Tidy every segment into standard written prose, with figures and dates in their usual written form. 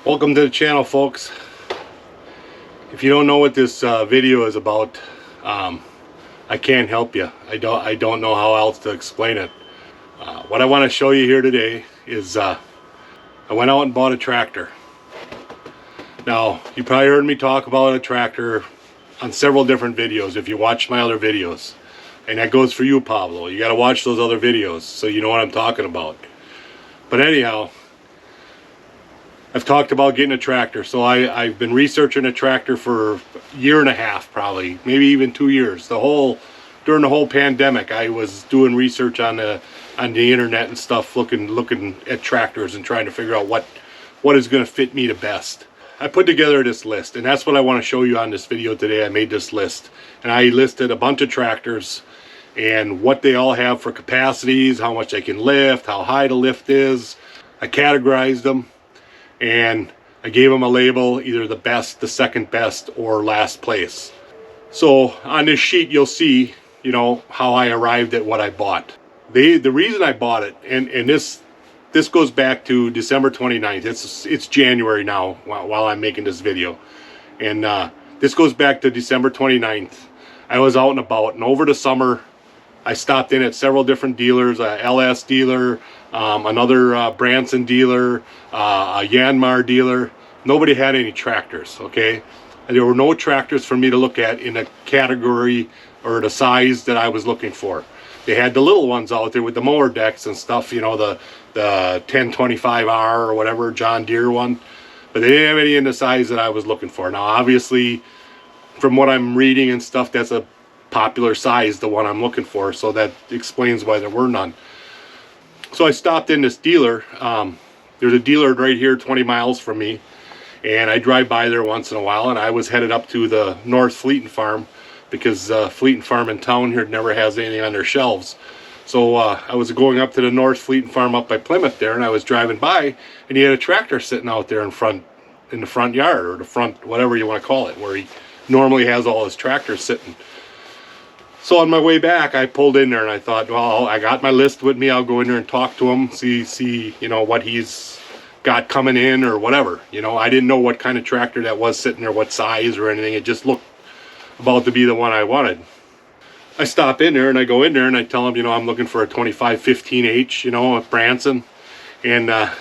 Welcome to the channel, folks. If you don't know what this video is about, I can't help you. I don't know how else to explain it. What I want to show you here today is I went out and bought a tractor. Now, you probably heard me talk about a tractor on several different videos if you watch my other videos. And that goes for you, Pablo. You got to watch those other videos so you know what I'm talking about. But anyhow, I've talked about getting a tractor. So I've been researching a tractor for a year and a half, probably, maybe even 2 years. During the whole pandemic, I was doing research on the internet and stuff, looking at tractors and trying to figure out what is going to fit me the best. I put together this list, and that's what I want to show you on this video today. I made this list, and I listed a bunch of tractors and what they all have for capacities, how much they can lift, how high the lift is. I categorized them, and I gave them a label, either the best, the second best, or last place. So on this sheet, you'll see, how I arrived at what I bought. The reason I bought it, and this goes back to December 29th. It's January now while I'm making this video. And this goes back to December 29th. I was out and about, and over the summer, I stopped in at several different dealers, a LS dealer, another Branson dealer, a Yanmar dealer. Nobody had any tractors, okay? And there were no tractors for me to look at in a category or the size that I was looking for. They had the little ones out there with the mower decks and stuff, the 1025R or whatever, John Deere one. But they didn't have any in the size that I was looking for. Now, obviously, from what I'm reading and stuff, that's a popular size, the one I'm looking for, so that explains why there were none. So I stopped in this dealer. There's a dealer right here 20 miles from me, and I drive by there once in a while, and I was headed up to the North Fleeton Farm because Fleeton Farm in town here never has anything on their shelves. So I was going up to the North Fleeton Farm up by Plymouth there, and I was driving by, and he had a tractor sitting out there in the front yard, or the front, whatever you want to call it, where he normally has all his tractors sitting. So on my way back, I pulled in there and I thought, well, I got my list with me. I'll go in there and talk to him, see, what he's got coming in or whatever. I didn't know what kind of tractor that was sitting there, what size or anything. It just looked about to be the one I wanted. I stop in there and I go in there and I tell him, I'm looking for a 2515H, a Branson. And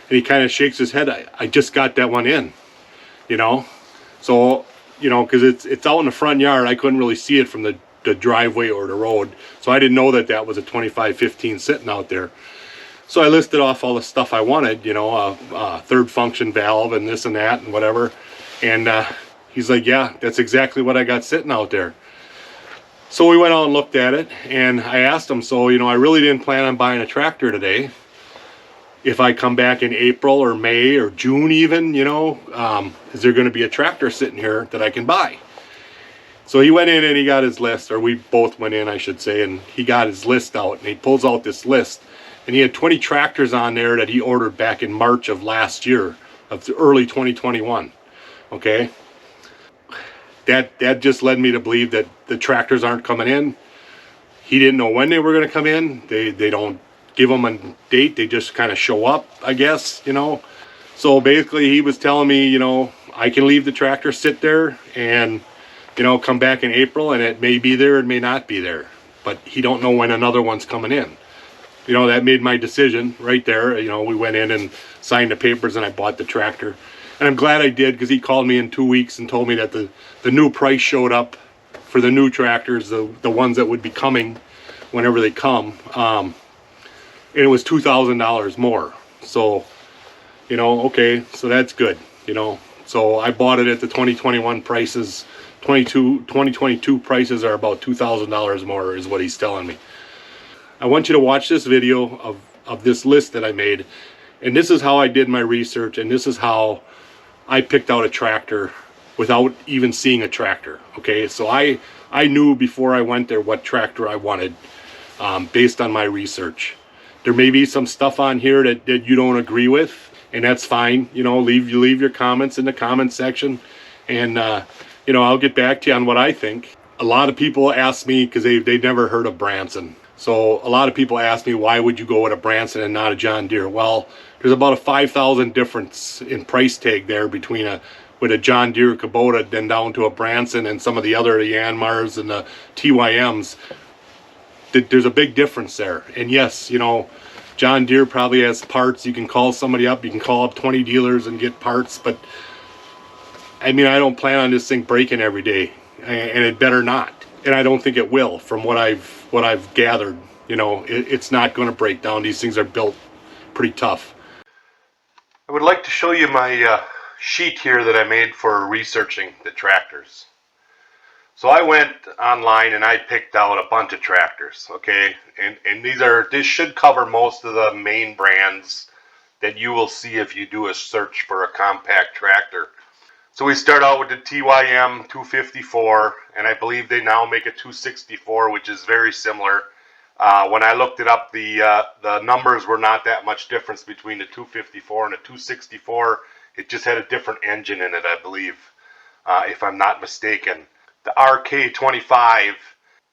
he kind of shakes his head. I just got that one in, So, because it's out in the front yard, I couldn't really see it from the driveway or the road, so I didn't know that was a 2515 sitting out there. So I listed off all the stuff I wanted, third function valve and this and that and whatever, and he's like, yeah, that's exactly what I got sitting out there. So we went out and looked at it, and I asked him, so I really didn't plan on buying a tractor today. If I come back in April or May or June even, is there going to be a tractor sitting here that I can buy? So he went in and he got his list, or we both went in, I should say, and he got his list out, and he pulls out this list, and he had 20 tractors on there that he ordered back in March of last year, of early 2021, okay? That just led me to believe that the tractors aren't coming in. He didn't know when they were going to come in. They don't give them a date. They just kind of show up, I guess, So basically he was telling me, I can leave the tractor sit there and come back in April, and it may be there, it may not be there, but he don't know when another one's coming in. That made my decision right there. We went in and signed the papers, and I bought the tractor, and I'm glad I did, because he called me in 2 weeks and told me that the new price showed up for the new tractors, the ones that would be coming whenever they come, and it was $2,000 more. So okay, so that's good. So I bought it at the 2021 prices. 2022 prices are about $2,000 more is what he's telling me. I want you to watch this video of this list that I made, and this is how I did my research, and this is how I picked out a tractor without even seeing a tractor. Okay, so I knew before I went there what tractor I wanted, based on my research. There may be some stuff on here that you don't agree with, and that's fine. Leave your comments in the comment section, and I'll get back to you on what I think. A lot of people ask me, because they've never heard of Branson. So a lot of people ask me, why would you go with a Branson and not a John Deere? Well, There's about a 5,000 difference in price tag there between with a John Deere Kubota, then down to a Branson and some of the other Yanmars and the TYMs. There's a big difference there. And yes, John Deere probably has parts. You can call somebody up. You can call up 20 dealers and get parts. But I mean, I don't plan on this thing breaking every day, and it better not. And I don't think it will, from what I've gathered. It's not going to break down. These things are built pretty tough. I would like to show you my sheet here that I made for researching the tractors. So I went online and I picked out a bunch of tractors, okay? And this should cover most of the main brands that you will see if you do a search for a compact tractor. So we start out with the TYM 254, and I believe they now make a 264, which is very similar. When I looked it up, the numbers were not that much difference between the 254 and the 264. It just had a different engine in it, I believe, if I'm not mistaken. The RK25,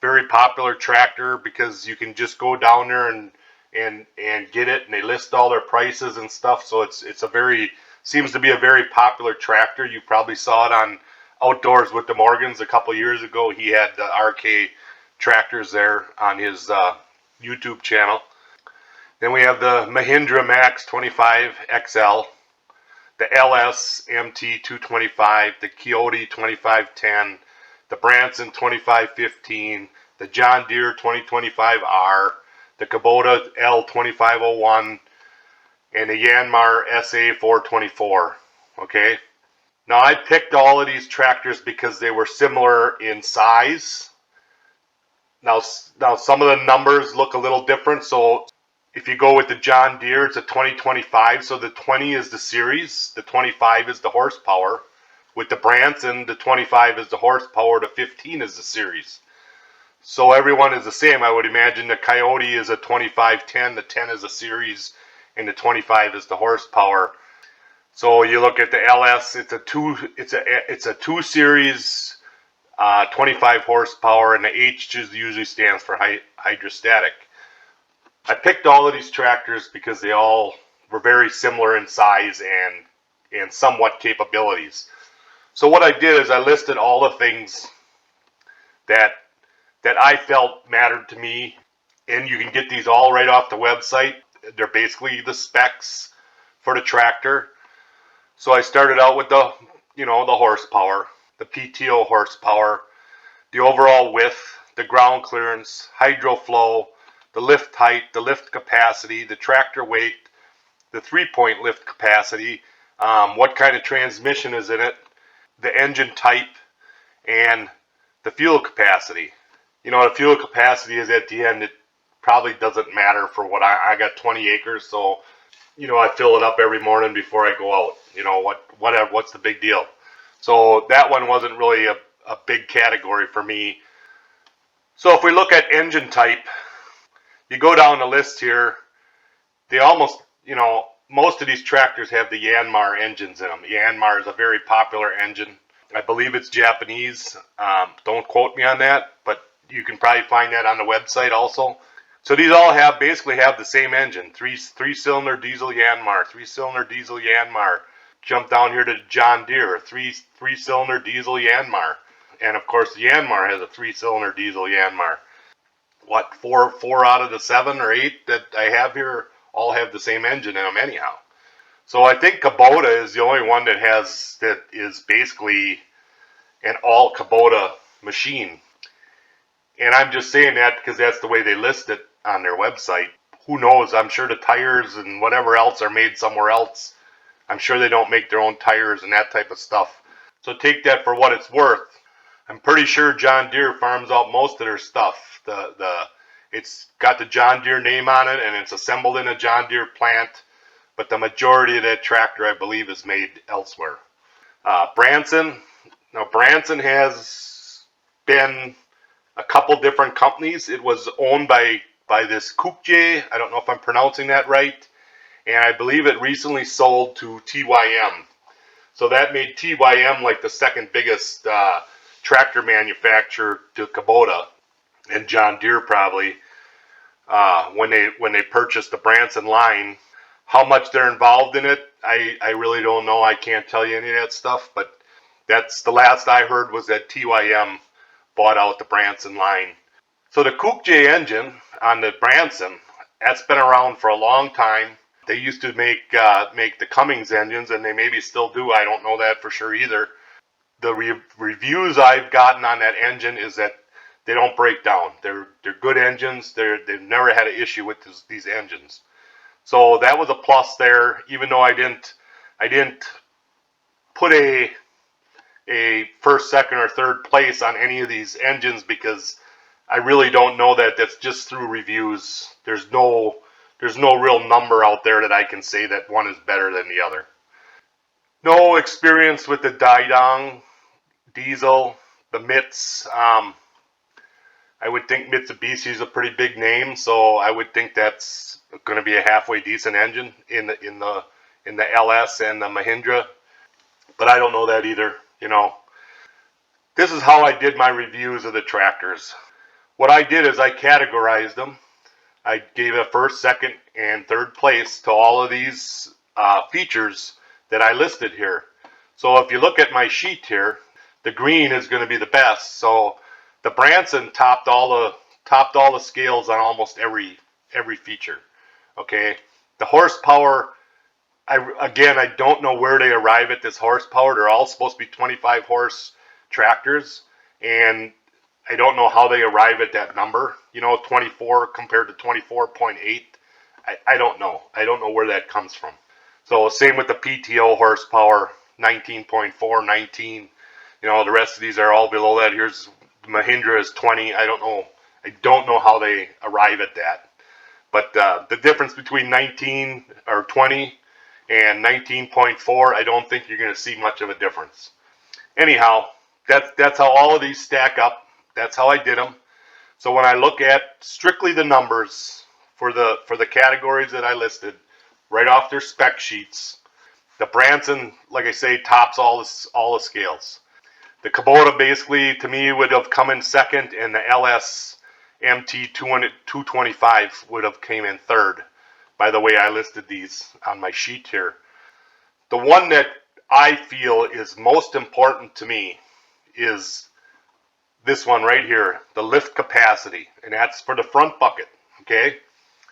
very popular tractor because you can just go down there and get it, and they list all their prices and stuff. So seems to be a very popular tractor. You probably saw it on Outdoors with the Morgans a couple years ago. He had the RK tractors there on his YouTube channel. Then we have the Mahindra Max 25 XL, the LS MT 225, the Coyote 2510, the Branson 2515, the John Deere 2025R, the Kubota L2501, and the Yanmar SA 424. Okay, now I picked all of these tractors because they were similar in size. Now some of the numbers look a little different. So if you go with the John Deere, it's a 2025, so the 20 is the series, the 25 is the horsepower. With the Branson, the 25 is the horsepower, the 15 is the series. So everyone is the same. I would imagine the Coyote is a 2510, the 10 is a series, and the 25 is the horsepower. So you look at the LS, it's a 2 series, 25 horsepower, and the H usually stands for hydrostatic. I picked all of these tractors because they all were very similar in size and somewhat capabilities. So what I did is I listed all the things that I felt mattered to me, and you can get these all right off the website. They're basically the specs for the tractor. So I started out with the horsepower, the PTO horsepower, the overall width, the ground clearance, hydro flow, the lift height, the lift capacity, the tractor weight, the 3-point lift capacity, what kind of transmission is in it, the engine type, and the fuel capacity. The fuel capacity is at the end. It probably doesn't matter for what I got 20 acres, so I fill it up every morning before I go out. What's the big deal? So that one wasn't really a big category for me. So if we look at engine type, you go down the list here, they almost, most of these tractors have the Yanmar engines in them. The Yanmar is a very popular engine. I believe it's Japanese. Don't quote me on that, but you can probably find that on the website also. So these all basically have the same engine, three-cylinder diesel Yanmar, three-cylinder diesel Yanmar. Jump down here to John Deere, three-cylinder diesel Yanmar. And of course the Yanmar has a three-cylinder diesel Yanmar. What, four out of the 7 or 8 that I have here all have the same engine in them anyhow. So I think Kubota is the only one that is basically an all Kubota machine. And I'm just saying that because that's the way they list it on their website. Who knows? I'm sure the tires and whatever else are made somewhere else. I'm sure they don't make their own tires and that type of stuff. So take that for what it's worth. I'm pretty sure John Deere farms out most of their stuff. It's got the John Deere name on it, and it's assembled in a John Deere plant, but the majority of that tractor, I believe, is made elsewhere. Branson. Now, Branson has been a couple different companies. It was owned by this Kupje. I don't know if I'm pronouncing that right. And I believe it recently sold to TYM. So that made TYM like the second biggest tractor manufacturer to Kubota and John Deere probably when they purchased the Branson line. How much they're involved in it, I really don't know. I can't tell you any of that stuff, but that's the last I heard was that TYM bought out the Branson line. So the Kook J engine on the Branson, that's been around for a long time. They used to make the Cummins engines, and they maybe still do. I don't know that for sure either. The reviews I've gotten on that engine is that they don't break down. They're good engines. They've never had an issue with these engines. So that was a plus there. Even though I didn't put a first, second, or third place on any of these engines because I really don't know that. That's just through reviews. There's no real number out there that I can say that one is better than the other. No experience with the Daidong diesel, the MITS. I would think Mitsubishi is a pretty big name, so I would think that's going to be a halfway decent engine in the LS and the Mahindra. But I don't know that either. This is how I did my reviews of the tractors. What I did is I categorized them. I gave a first, second, and third place to all of these features that I listed here. So if you look at my sheet here, the green is going to be the best. So the Branson topped all the scales on almost every feature. Okay, the horsepower. I don't know where they arrive at this horsepower. They're all supposed to be 25 horse tractors, and I don't know how they arrive at that number. 24 compared to 24.8. I don't know. I don't know where that comes from. So same with the PTO horsepower, 19.4, 19. The rest of these are all below that. Here's Mahindra is 20. I don't know. I don't know how they arrive at that. But the difference between 19 or 20 and 19.4, I don't think you're going to see much of a difference. Anyhow, that's how all of these stack up. That's how I did them. So when I look at strictly the numbers for the categories that I listed, right off their spec sheets, the Branson, like I say, tops all the scales. The Kubota basically, to me, would have come in second, and the LS MT 225 would have came in third, by the way I listed these on my sheet here. The one that I feel is most important to me is this one right here, the lift capacity, and that's for the front bucket. Okay,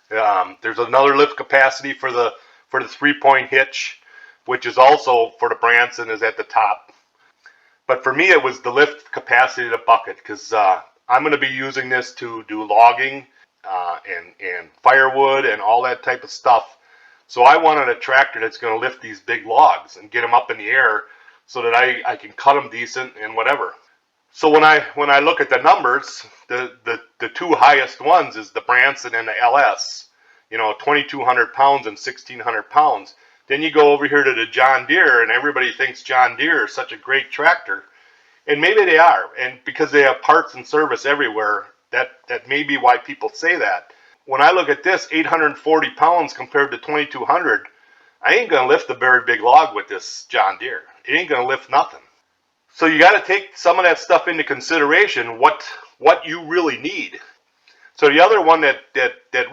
there's another lift capacity for the 3-point hitch, which is also for the Branson, is at the top. But for me, it was the lift capacity of the bucket, because I'm going to be using this to do logging and firewood and all that type of stuff. So I wanted a tractor that's going to lift these big logs and get them up in the air so that I can cut them decent and whatever. So when I look at the numbers, the two highest ones is the Branson and the LS, 2,200 pounds and 1,600 pounds. Then you go over here to the John Deere, and everybody thinks John Deere is such a great tractor, and maybe they are, and because they have parts and service everywhere, that may be why people say that. When I look at this, 840 pounds compared to 2,200, I ain't gonna lift a very big log with this John Deere. It ain't gonna lift nothing. So you got to take some of that stuff into consideration, what you really need. So the other one that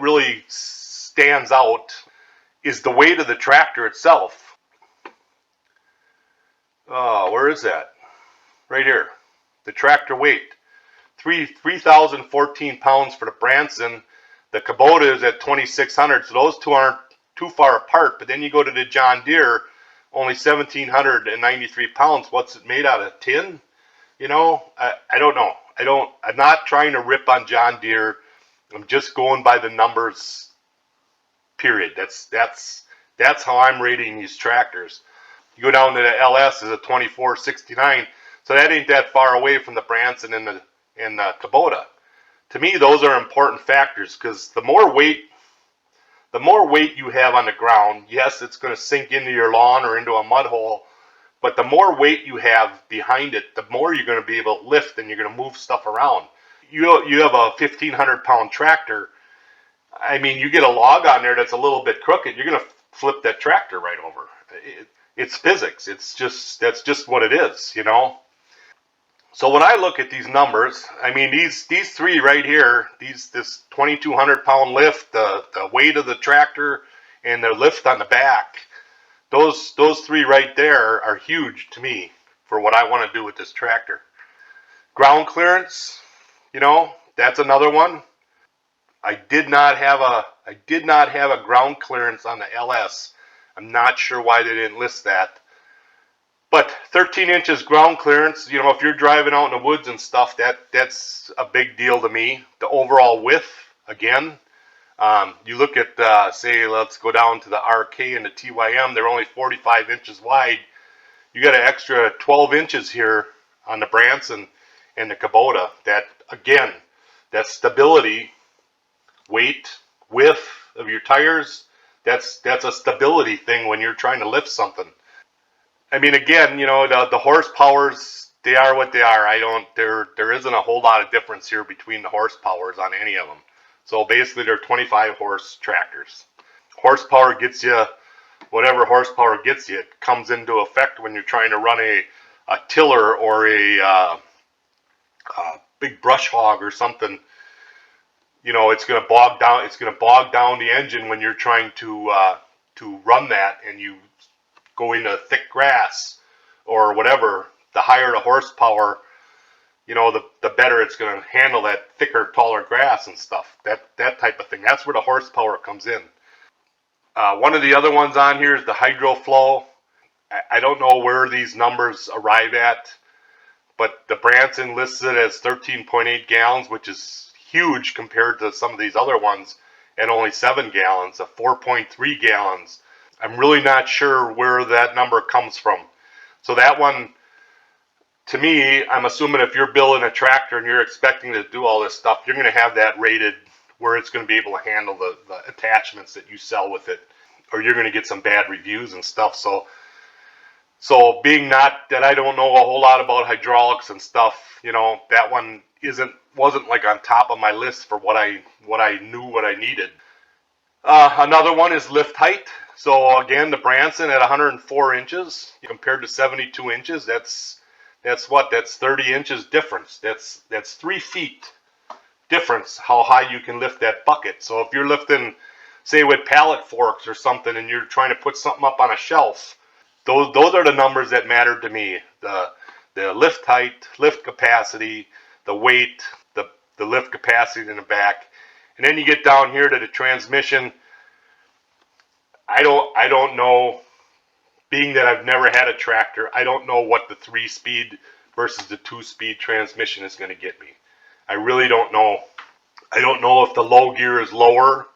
really stands out is the weight of the tractor itself. Oh, where is that? Right here. The tractor weight. 3,014 pounds for the Branson. The Kubota is at 2,600, so those two aren't too far apart. But then you go to the John Deere, only 1,793 pounds. What's it made out of? Tin? I don't know. I'm not trying to rip on John Deere. I'm just going by the numbers. Period. That's how I'm rating these tractors. You go down to the LS is a 2469, so that ain't that far away from the Branson and the Kubota. To me, those are important factors, because the more weight you have on the ground, yes, it's going to sink into your lawn or into a mud hole, but the more weight you have behind it, the more you're going to be able to lift and you're going to move stuff around. You have a 1,500 pound tractor. I mean, you get a log on there that's a little bit crooked, you're going to flip that tractor right over. It's physics. That's just what it is, So when I look at these numbers, I mean, these three right here, this 2,200 pound lift, the weight of the tractor, and the lift on the back. Those three right there are huge to me for what I want to do with this tractor. Ground clearance, that's another one. I did not have a ground clearance on the LS. I'm not sure why they didn't list that. But 13 inches ground clearance, if you're driving out in the woods and stuff, that's a big deal to me. The overall width, again, you look at, say, let's go down to the RK and the TYM, they're only 45 inches wide. You got an extra 12 inches here on the Branson and the Kubota. That, again, that stability, weight, width of your tires, that's a stability thing when you're trying to lift something. I mean, again, the horsepowers, they are what they are. There isn't a whole lot of difference here between the horsepowers on any of them. So basically they're 25 horse tractors. Horsepower gets you, whatever horsepower gets you, it comes into effect when you're trying to run a tiller or a big brush hog or something. It's going to bog down the engine when you're trying to run that, and you go into thick grass or whatever. The higher the horsepower, the better it's going to handle that thicker, taller grass and stuff. That type of thing. That's where the horsepower comes in. One of the other ones on here is the HydroFlow. I don't know where these numbers arrive at, but the Branson lists it as 13.8 gallons, which is huge compared to some of these other ones at only 7 gallons, 4.3 gallons. I'm really not sure where that number comes from. So that one, to me, I'm assuming if you're building a tractor and you're expecting to do all this stuff, you're going to have that rated where it's going to be able to handle the attachments that you sell with it, or you're going to get some bad reviews and stuff. So being not that I don't know a whole lot about hydraulics and stuff, that one wasn't like on top of my list for what I knew what I needed. Another one is lift height. So again, the Branson at 104 inches compared to 72 inches, that's 30 inches difference. That's 3 feet difference how high you can lift that bucket. So if you're lifting, say, with pallet forks or something, and you're trying to put something up on a shelf, those are the numbers that matter to me. The lift height, lift capacity, the weight, the lift capacity in the back. And then you get down here to the transmission. I don't know, being that I've never had a tractor, I don't know what the 3-speed versus the 2-speed transmission is going to get me. I really don't know. I don't know if the low gear is lower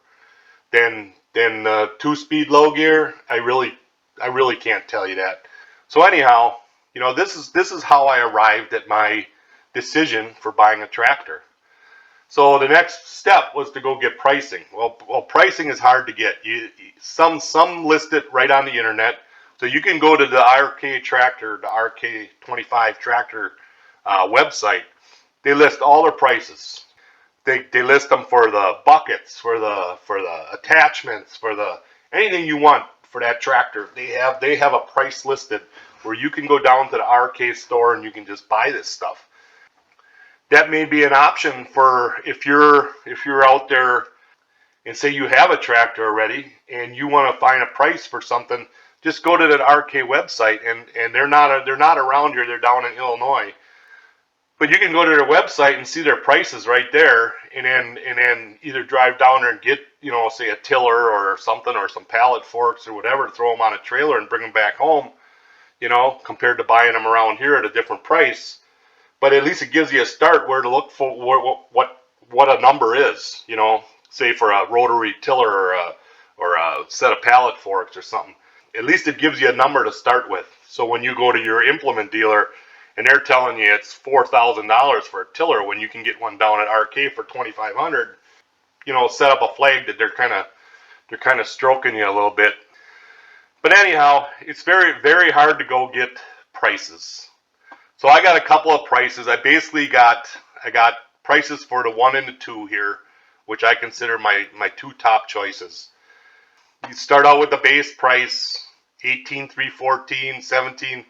than the 2-speed low gear. I really can't tell you that. So anyhow, this is how I arrived at my decision for buying a tractor. So the next step was to go get pricing. Well, pricing is hard to get. Some list it right on the internet. So you can go to the RK Tractor, the RK25 Tractor website. They list all their prices. They list them for the buckets, for the attachments, for anything you want for that tractor. They have a price listed where you can go down to the RK store and you can just buy this stuff. That may be an option for if you're out there and say you have a tractor already and you want to find a price for something. Just go to the RK website, and they're not around here. They're down in Illinois, but you can go to their website and see their prices right there, and then either drive down there and get say a tiller or something, or some pallet forks or whatever, throw them on a trailer and bring them back home. Compared to buying them around here at a different price. But at least it gives you a start where to look for what a number is. Say for a rotary tiller or a set of pallet forks or something. At least it gives you a number to start with. So when you go to your implement dealer and they're telling you it's $4,000 for a tiller when you can get one down at RK for $2,500, set up a flag that they're kind of stroking you a little bit. But anyhow, it's very, very hard to go get prices. So I got a couple of prices. I got prices for the 1 and the 2 here, which I consider my 2 top choices. You start out with the base price, 18,314, 17.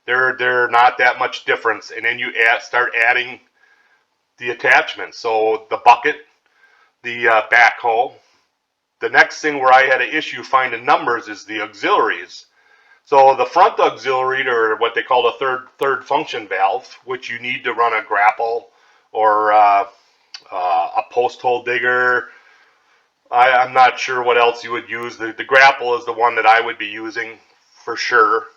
They're not that much difference, and then you start adding the attachments. So the bucket, the backhoe, The next thing where I had an issue finding numbers is the auxiliaries. So the front auxiliary, or what they call the third function valve, which you need to run a grapple or a post hole digger. I'm not sure what else you would use. The grapple is the one that I would be using for sure.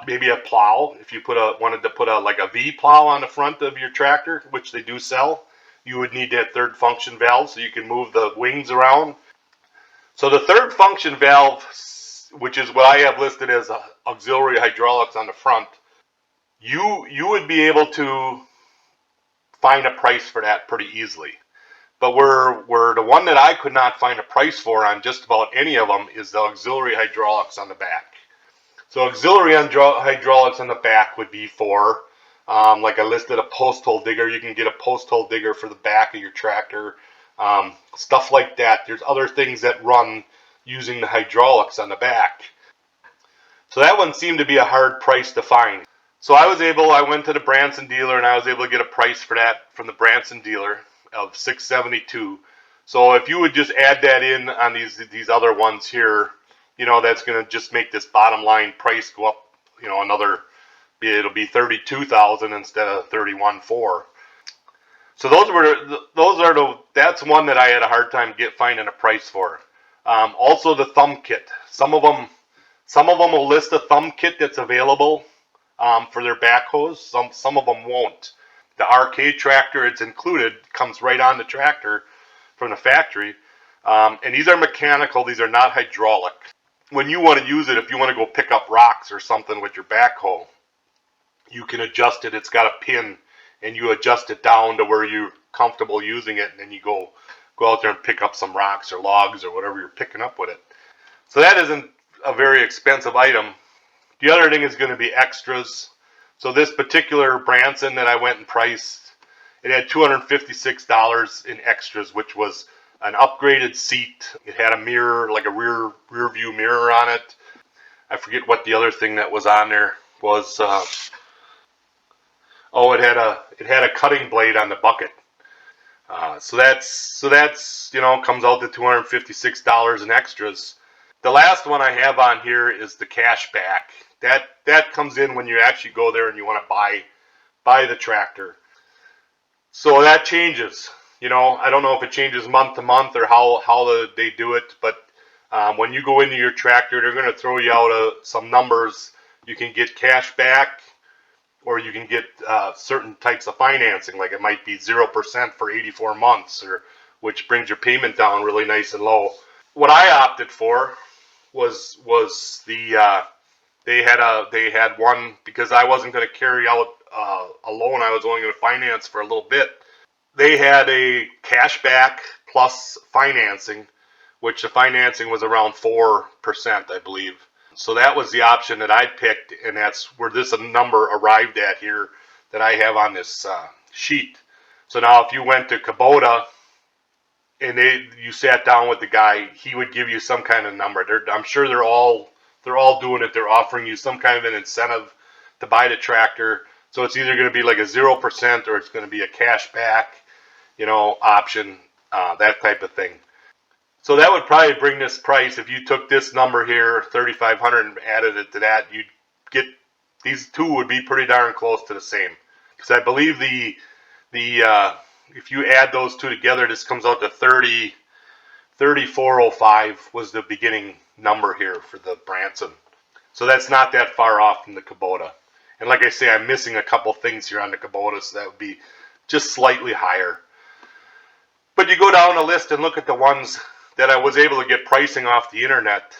Maybe a plow, if you wanted to put like a V plow on the front of your tractor, which they do sell, you would need that third function valve so you can move the wings around. So the third function valve, which is what I have listed as auxiliary hydraulics on the front, you would be able to find a price for that pretty easily. But where the one that I could not find a price for on just about any of them is the auxiliary hydraulics on the back. So auxiliary hydraulics on the back would be for, like I listed, a post hole digger. You can get a post hole digger for the back of your tractor, stuff like that. There's other things that run using the hydraulics on the back. So that one seemed to be a hard price to find. So I went to the Branson dealer and I was able to get a price for that from the Branson dealer of $672. So if you would just add that in on these other ones here, that's going to just make this bottom line price go up, it'll be $32,000 instead of $31,400. So that's one that I had a hard time finding a price for. Also the thumb kit. Some of them will list a thumb kit that's available for their backhoes. Some of them won't. The RK tractor, it's included, comes right on the tractor from the factory. And these are mechanical. These are not hydraulic. When you want to use it, if you want to go pick up rocks or something with your backhoe, you can adjust it. It's got a pin, and you adjust it down to where you're comfortable using it, and then you go out there and pick up some rocks or logs or whatever you're picking up with it. So that isn't a very expensive item. The other thing is going to be extras. So this particular Branson that I went and priced, it had $256 in extras, which was an upgraded seat. It had a mirror, like a rear view mirror on it. I forget what the other thing that was on there was. It had a cutting blade on the bucket. So that's comes out to $256 in extras. The last one I have on here is the cash back. That comes in when you actually go there and you want to buy the tractor. So that changes. I don't know if it changes month to month or how they do it, but when you go into your tractor, they're going to throw you out some numbers. You can get cash back, or you can get certain types of financing, like it might be 0% for 84 months, which brings your payment down really nice and low. What I opted for was they had one, because I wasn't going to carry out a loan. I was only going to finance for a little bit. They had a cash back plus financing, which the financing was around 4%, I believe. So that was the option that I picked, and that's where this number arrived at here that I have on this sheet. So now if you went to Kubota and you sat down with the guy, he would give you some kind of number. I'm sure they're all doing it. They're offering you some kind of an incentive to buy the tractor. So it's either going to be like a 0% or it's going to be a cash back, option, that type of thing. So that would probably bring this price, if you took this number here, $3,500, and added it to that, you'd get, these two would be pretty darn close to the same. Because I believe if you add those two together, this comes out to $34.05 was the beginning number here for the Branson. So that's not that far off from the Kubota. And like I say, I'm missing a couple things here on the Kubota, so that would be just slightly higher. But you go down the list and look at the ones that I was able to get pricing off the internet.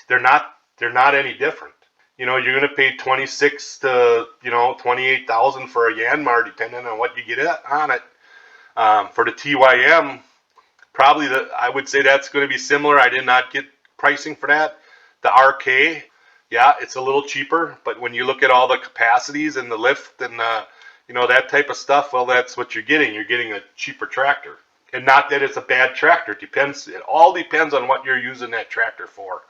They're not any different. You're going to pay $26,000 to $28,000 for a Yanmar, depending on what you get on it. For the TYM, probably I would say that's going to be similar. I did not get pricing for that. The RK, yeah, it's a little cheaper, but when you look at all the capacities and the lift and that type of stuff, well, that's what you're getting. You're getting a cheaper tractor. And not that it's a bad tractor. It all depends on what you're using that tractor for.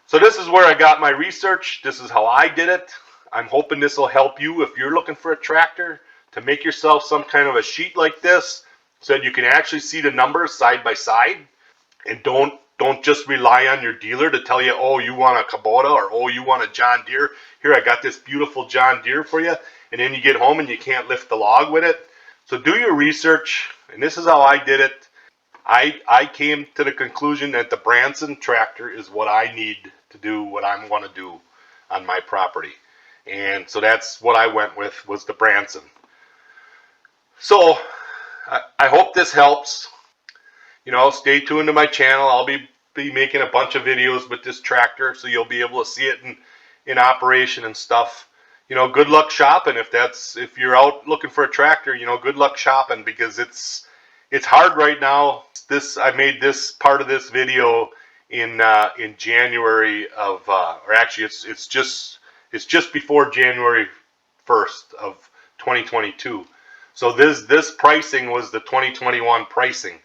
So this is where I got my research. This is how I did it. I'm hoping this will help you if you're looking for a tractor, to make yourself some kind of a sheet like this so that you can actually see the numbers side by side. And don't just rely on your dealer to tell you, oh, you want a Kubota, or oh, you want a John Deere. Here, I got this beautiful John Deere for you. And then you get home and you can't lift the log with it. So do your research. And this is how I did it. I came to the conclusion that the Branson tractor is what I need to do what I want to do on my property. And so that's what I went with, was the Branson. So I hope this helps. You know, stay tuned to my channel. I'll be making a bunch of videos with this tractor, so you'll be able to see it in operation and stuff. You know, good luck shopping if you're out looking for a tractor. You know, good luck shopping, because it's hard right now. I made this part of this video in January of, or actually it's just before January 1st of 2022. So this pricing was the 2021 pricing.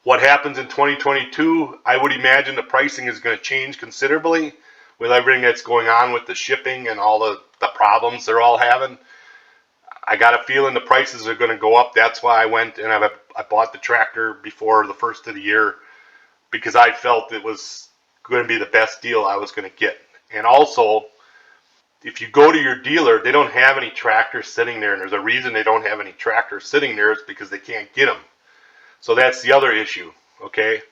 What happens in 2022, I would imagine the pricing is going to change considerably with everything that's going on with the shipping and all the problems they're all having. I got a feeling the prices are going to go up. That's why I went and I bought the tractor before the first of the year, because I felt it was going to be the best deal I was going to get. And also, if you go to your dealer, they don't have any tractors sitting there, and there's a reason they don't have any tractors sitting there. It's because they can't get them. So that's the other issue, okay?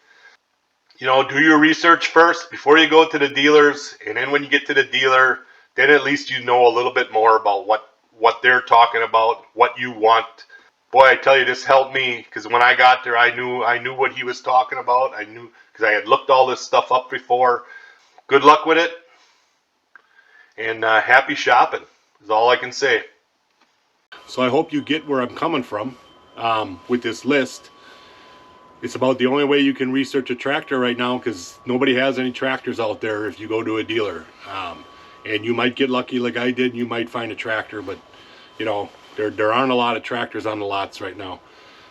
You know, do your research first before you go to the dealers, and then when you get to the dealer, then at least you know a little bit more about what they're talking about, what you want. Boy, I tell you, this helped me, because when I got there, I knew what he was talking about. I knew, because I had looked all this stuff up before. Good luck with it, and happy shopping is all I can say. So I hope you get where I'm coming from with this list. It's about the only way you can research a tractor right now, because nobody has any tractors out there if you go to a dealer. And you might get lucky like I did, and you might find a tractor, but you know, there aren't a lot of tractors on the lots right now.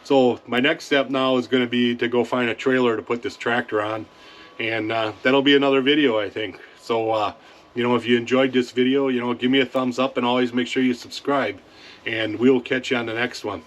So my next step now is going to be to go find a trailer to put this tractor on, and that'll be another video, I think. So you know, if you enjoyed this video, you know, give me a thumbs up, and always make sure you subscribe, and we'll catch you on the next one.